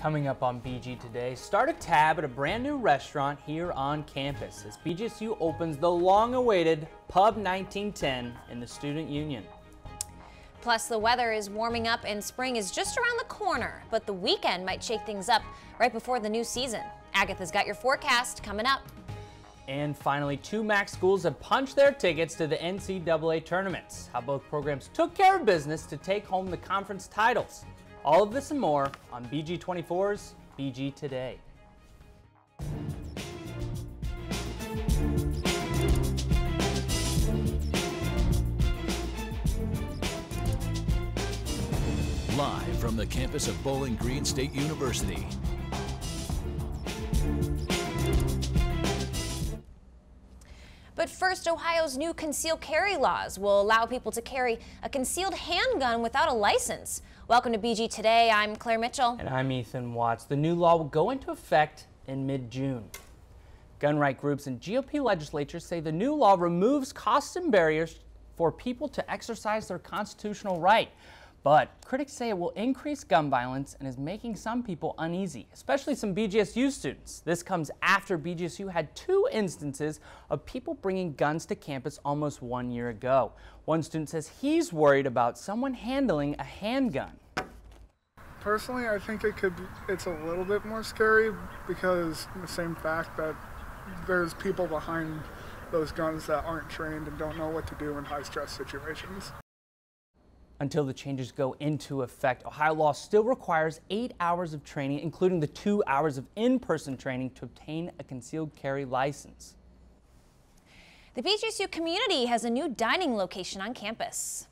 Coming up on BG Today, start a tab at a brand new restaurant here on campus as BGSU opens the long-awaited Pub 1910 in the Student Union. Plus, the weather is warming up and spring is just around the corner, but the weekend might shake things up right before the new season. Agatha's got your forecast coming up. And finally, 2 MAC schools have punched their tickets to the NCAA tournaments. How both programs took care of business to take home the conference titles. All of this and more on BG24's BG Today. Live from the campus of Bowling Green State University. But first, Ohio's new concealed carry laws will allow people to carry a concealed handgun without a license. Welcome to BG Today. I'm Claire Mitchell. And I'm Ethan Watts. The new law will go into effect in mid-June. Gun right groups and GOP legislatures say the new law removes costs and barriers for people to exercise their constitutional right. But critics say it will increase gun violence and is making some people uneasy, especially some BGSU students. This comes after BGSU had 2 instances of people bringing guns to campus almost 1 year ago. One student says he's worried about someone handling a handgun. Personally, I think it's a little bit more scary because the same fact that there's people behind those guns that aren't trained and don't know what to do in high-stress situations. Until the changes go into effect, Ohio law still requires 8 hours of training, including the 2 hours of in-person training to obtain a concealed carry license. The BGSU community has a new dining location on campus.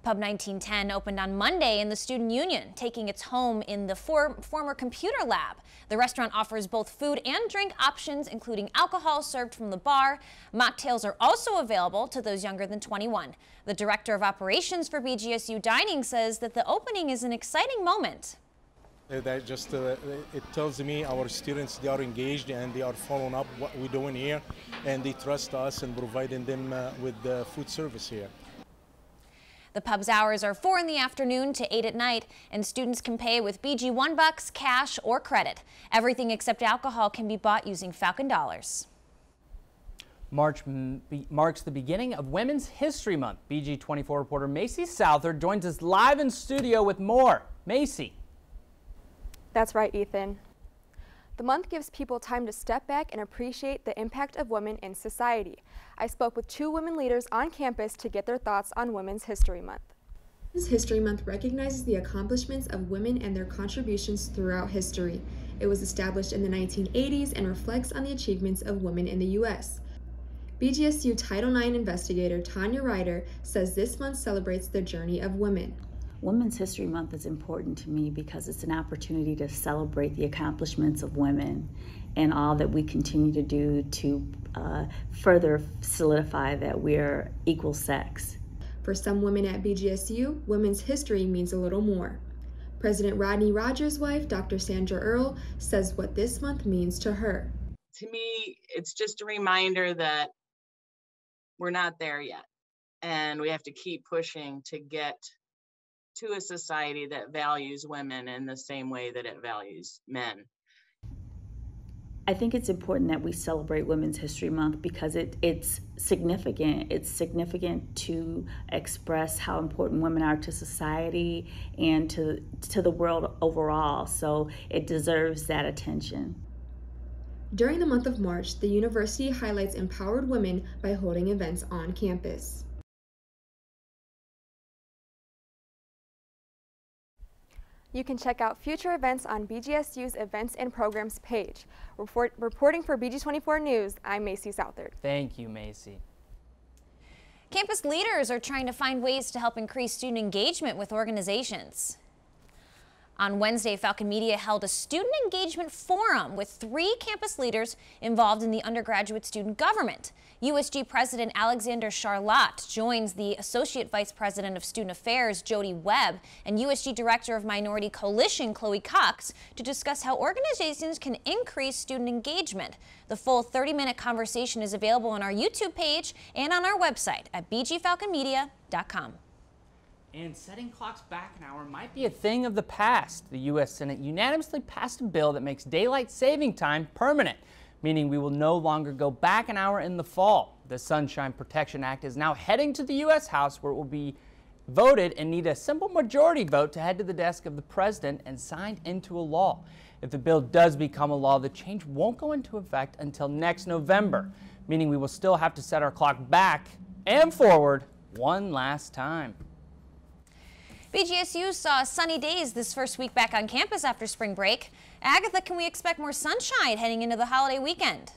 Pub 1910 opened on Monday in the Student Union, taking its home in the former computer lab. The restaurant offers both food and drink options, including alcohol served from the bar. Mocktails are also available to those younger than 21. The director of operations for BGSU Dining says that the opening is an exciting moment. That just it tells me our students, they are engaged and they are following up what we're doing here, and they trust us in providing them with the food service here. The pub's hours are 4 in the afternoon to 8 at night, and students can pay with BG $1, cash, or credit. Everything except alcohol can be bought using Falcon dollars. March marks the beginning of Women's History Month. BG24 reporter Macy Southard joins us live in studio with more. Macy. That's right, Ethan. The month gives people time to step back and appreciate the impact of women in society. I spoke with 2 women leaders on campus to get their thoughts on Women's History Month. Women's History Month recognizes the accomplishments of women and their contributions throughout history. It was established in the 1980s and reflects on the achievements of women in the U.S. BGSU Title IX investigator Tanya Ryder says this month celebrates the journey of women. Women's History Month is important to me because it's an opportunity to celebrate the accomplishments of women and all that we continue to do to further solidify that we're equal sex. For some women at BGSU, women's history means a little more. President Rodney Rogers' wife, Dr. Sandra Earle, says what this month means to her. To me, it's just a reminder that we're not there yet, and we have to keep pushing to get to a society that values women in the same way that it values men. I think it's important that we celebrate Women's History Month because it's significant. It's significant to express how important women are to society and to the world overall, so it deserves that attention. During the month of March, the university highlights empowered women by holding events on campus. You can check out future events on BGSU's Events and Programs page. Reporting for BG24 News, I'm Macy Southard. Thank you, Macy. Campus leaders are trying to find ways to help increase student engagement with organizations. On Wednesday, Falcon Media held a student engagement forum with 3 campus leaders involved in the undergraduate student government. USG President Alexander Charlotte joins the Associate Vice President of Student Affairs, Jody Webb, and USG Director of Minority Coalition, Chloe Cox, to discuss how organizations can increase student engagement. The full 30-minute conversation is available on our YouTube page and on our website at bgfalconmedia.com. And setting clocks back an hour might be a thing of the past. The U.S. Senate unanimously passed a bill that makes daylight saving time permanent, meaning we will no longer go back an hour in the fall. The Sunshine Protection Act is now heading to the U.S. House, where it will be voted and need a simple majority vote to head to the desk of the president and signed into a law. If the bill does become a law, the change won't go into effect until next November, meaning we will still have to set our clock back and forward one last time. BGSU saw sunny days this first week back on campus after spring break. Agatha, can we expect more sunshine heading into the holiday weekend?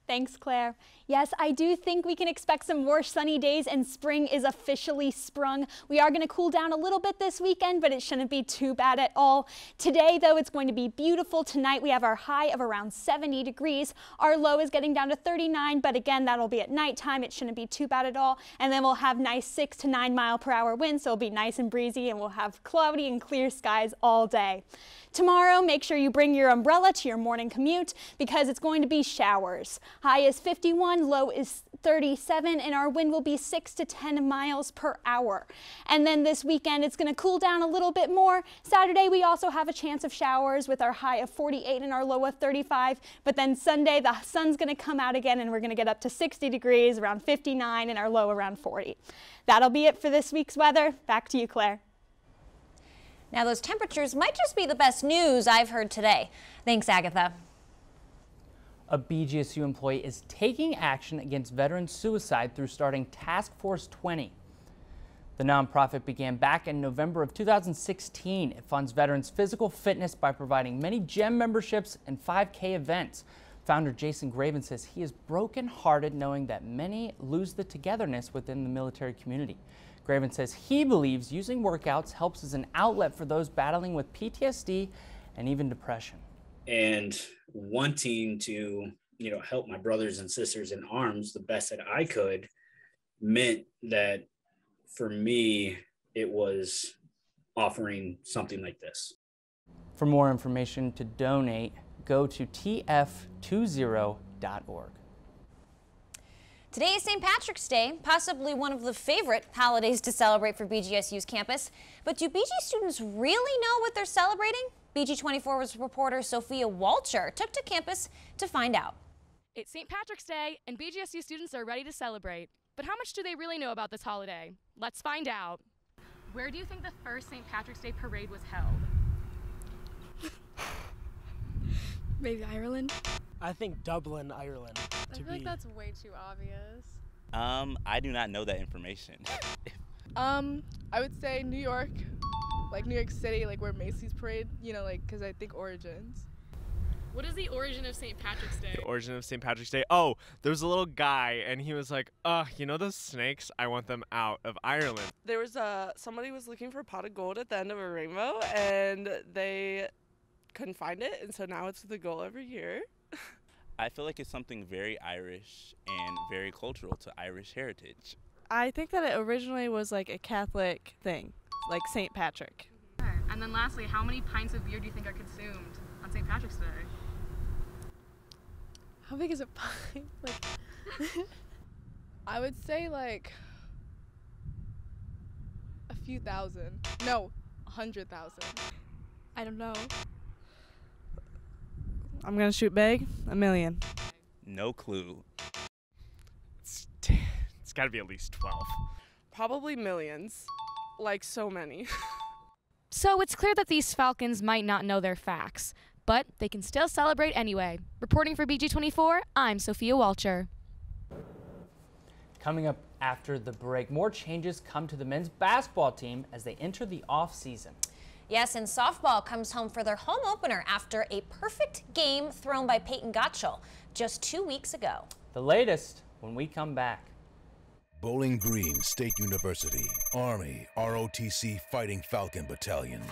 Thanks, Claire. Yes, I do think we can expect some more sunny days, and spring is officially sprung. We are going to cool down a little bit this weekend, but it shouldn't be too bad at all. Today, though, it's going to be beautiful. Tonight, we have our high of around 70 degrees. Our low is getting down to 39, but again, that'll be at nighttime. It shouldn't be too bad at all. And then we'll have nice 6 to 9 mile per hour winds, so it'll be nice and breezy, and we'll have cloudy and clear skies all day. Tomorrow, make sure you bring your umbrella to your morning commute because it's going to be showers. High is 51, low is 37, and our wind will be 6 to 10 miles per hour. And then this weekend, it's going to cool down a little bit more. Saturday, we also have a chance of showers with our high of 48 and our low of 35. But then Sunday, the sun's going to come out again, and we're going to get up to 60 degrees, around 59, and our low around 40. That'll be it for this week's weather. Back to you, Claire. Now, those temperatures might just be the best news I've heard today. Thanks, Agatha. A BGSU employee is taking action against veteran suicide through starting Task Force 20. The nonprofit began back in November of 2016. It funds veterans' physical fitness by providing many gym memberships and 5K events. Founder Jason Graven says he is brokenhearted knowing that many lose the togetherness within the military community. Graven says he believes using workouts helps as an outlet for those battling with PTSD and even depression. And wanting to, help my brothers and sisters in arms the best that I could meant that for me, it was offering something like this. For more information to donate, go to tf20.org. Today is St. Patrick's Day, possibly one of the favorite holidays to celebrate for BGSU's campus. But do BG students really know what they're celebrating? BG24's reporter Sophia Walcher took to campus to find out. It's St. Patrick's Day, and BGSU students are ready to celebrate. But how much do they really know about this holiday? Let's find out. Where do you think the first St. Patrick's Day parade was held? Maybe Ireland? I think Dublin, Ireland. I feel like that's way too obvious. I do not know that information. I would say New York, like New York City, like where Macy's parade, because I think origins. What is the origin of St. Patrick's Day? The origin of St. Patrick's Day? Oh, there was a little guy, and he was like, those snakes? I want them out of Ireland. There was somebody was looking for a pot of gold at the end of a rainbow, and they couldn't find it, and so now it's the goal every year. I feel like it's something very Irish and very cultural to Irish heritage. I think that it originally was like a Catholic thing, like St. Patrick. And then lastly, how many pints of beer do you think are consumed on St. Patrick's Day? How big is a pint? I would say like a few thousand. No, 100,000. I don't know. I'm gonna shoot big. 1 million. No clue. It's got to be at least 12. Probably millions. Like so many. So it's clear that these Falcons might not know their facts, but they can still celebrate anyway. Reporting for BG24, I'm Sophia Walcher. Coming up after the break, more changes come to the men's basketball team as they enter the off-season. Yes, and softball comes home for their home opener after a perfect game thrown by Peyton Gottschall just 2 weeks ago. The latest when we come back. Bowling Green State University, Army ROTC Fighting Falcon Battalion.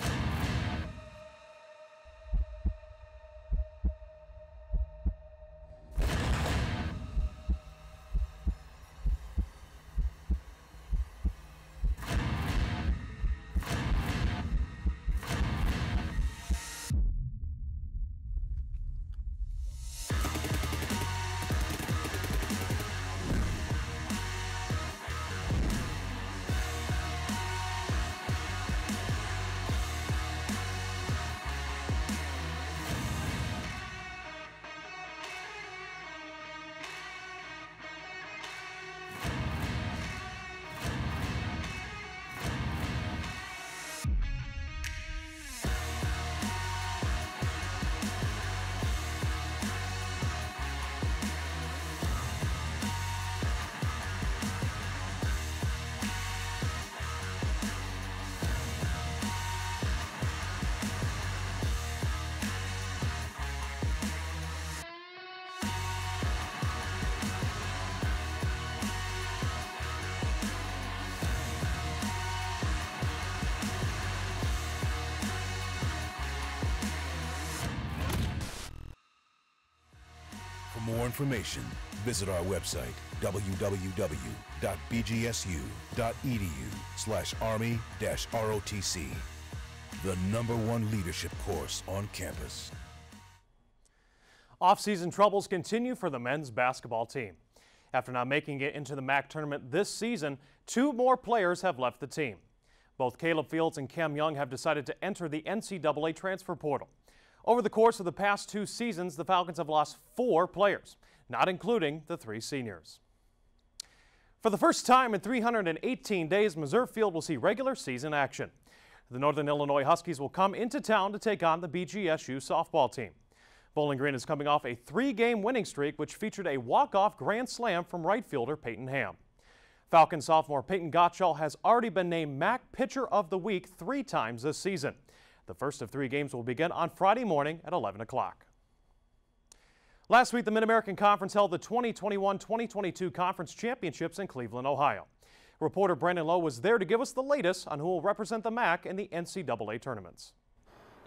more information, visit our website, www.bgsu.edu/Army-ROTC. The #1 leadership course on campus. Off-season troubles continue for the men's basketball team. After not making it into the MAC tournament this season, 2 more players have left the team. Both Caleb Fields and Cam Young have decided to enter the NCAA transfer portal. Over the course of the past 2 seasons, the Falcons have lost 4 players, not including the 3 seniors. For the first time in 318 days, Missouri Field will see regular season action. The Northern Illinois Huskies will come into town to take on the BGSU softball team. Bowling Green is coming off a 3-game winning streak, which featured a walk-off grand slam from right fielder Peyton Ham. Falcon sophomore Peyton Gottschall has already been named MAC Pitcher of the Week 3 times this season. The first of 3 games will begin on Friday morning at 11 o'clock. Last week, the Mid-American Conference held the 2021-2022 Conference Championships in Cleveland, Ohio. Reporter Brandon Lowe was there to give us the latest on who will represent the MAC in the NCAA tournaments.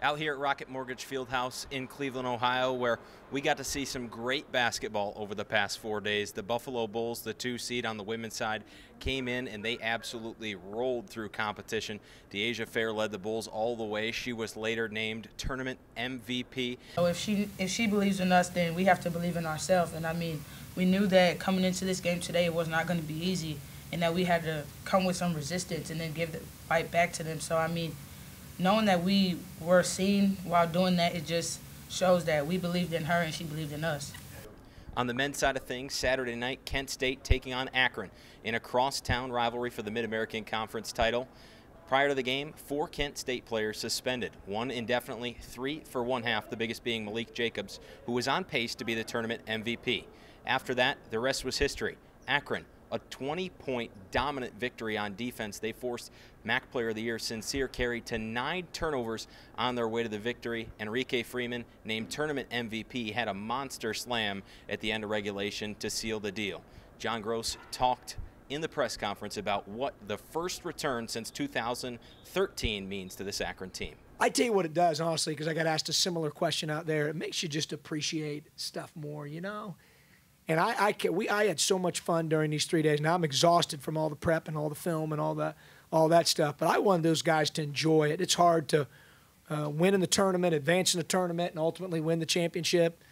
Out here at Rocket Mortgage Fieldhouse in Cleveland, Ohio, where we got to see some great basketball over the past 4 days. The Buffalo Bulls, the 2 seed on the women's side, came in and they absolutely rolled through competition. Deasia Fair led the Bulls all the way. She was later named tournament MVP. If she believes in us, then we have to believe in ourselves. And I mean, we knew that coming into this game today, it was not going to be easy, and that we had to come with some resistance and then give the fight back to them. So I mean, knowing that we were seen while doing that, it just shows that we believed in her and she believed in us. On the men's side of things, Saturday night, Kent State taking on Akron in a crosstown rivalry for the Mid-American Conference title. Prior to the game, 4 Kent State players suspended, 1 indefinitely, 3 for 1 half, the biggest being Malik Jacobs, who was on pace to be the tournament MVP. After that, the rest was history. Akron, a 20-point dominant victory on defense. They forced MAC Player of the Year Sincere Carey to 9 turnovers on their way to the victory. Enrique Freeman, named tournament MVP, had a monster slam at the end of regulation to seal the deal. John Gross talked in the press conference about what the first return since 2013 means to this Akron team. I tell you what it does, honestly, because I got asked a similar question out there. It makes you just appreciate stuff more, you know? And I had so much fun during these 3 days. Now I'm exhausted from all the prep and all the film and all that stuff. But I wanted those guys to enjoy it. It's hard to win in the tournament, advance in the tournament, and ultimately win the championship.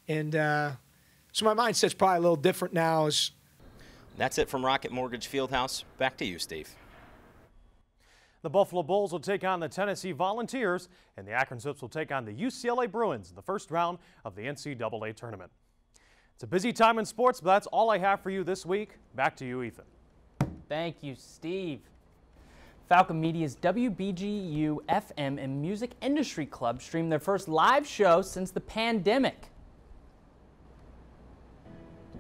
And so my mindset's probably a little different now. That's it from Rocket Mortgage Fieldhouse. Back to you, Steve. The Buffalo Bulls will take on the Tennessee Volunteers, and the Akron Zips will take on the UCLA Bruins in the first round of the NCAA tournament. It's a busy time in sports, but that's all I have for you this week. Back to you, Ethan. Thank you, Steve. Falcon Media's WBGU FM and Music Industry Club streamed their first live show since the pandemic.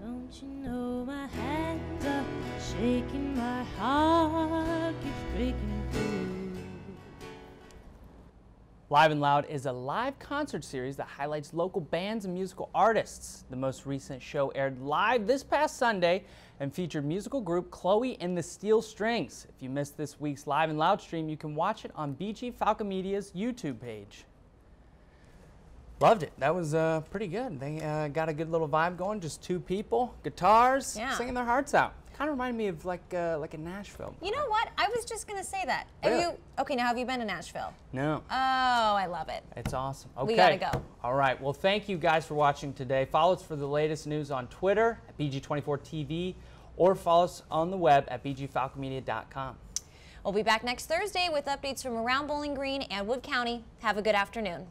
Don't you know my hands are shaking, my heart keeps breaking through. Live and Loud is a live concert series that highlights local bands and musical artists. The most recent show aired live this past Sunday and featured musical group Chloe and the Steel Strings. If you missed this week's Live and Loud stream, you can watch it on BG Falcon Media's YouTube page. Loved it. That was pretty good. They got a good little vibe going. Just 2 people, guitars, singing their hearts out. Kind of reminded me of like a Nashville. You know what? I was just gonna say that. Really? Okay, now have you been to Nashville? No. Oh, I love it. It's awesome. Okay. We gotta go. All right. Well, thank you guys for watching today. Follow us for the latest news on Twitter at BG24 TV or follow us on the web at bgfalconmedia.com. We'll be back next Thursday with updates from around Bowling Green and Wood County. Have a good afternoon.